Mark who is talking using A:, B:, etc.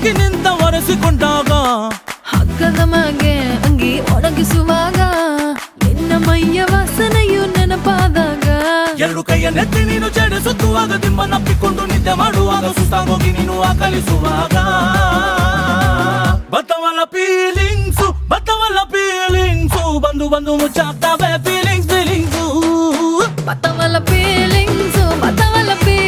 A: ಜೊತೆಯಾಗಿ ನಿಂತ ಒರೆಸಿಕೊಂಡಾಗ
B: ಹಗ್ಗದ ಮಗೆ ಅಂಗಿ ಒಣಗಿಸುವಾಗ ನಿನ್ನ ಮೈಯ ವಾಸನೆಯು ನೆನಪಾದಾಗ
A: ಎರಡು ಕೈಯ ನೆತ್ತಿ ನೀನು ಚಡಿಸುತ್ತುವಾಗ ದಿಮ್ಮನಪ್ಪಿಕೊಂಡು ನಿದ್ದೆ ಮಾಡುವಾಗ ಸುಸ್ತಾಗೋಗಿ ನೀನು ಆಕಲಿಸುವಾಗ ಬತ್ತವಲ್ಲ ಫೀಲಿಂಗ್ಸು ಬಂದು ಬಂದು ಮುಚ್ಚಾಗ್ತಾವೆ ಫೀಲಿಂಗ್ಸ್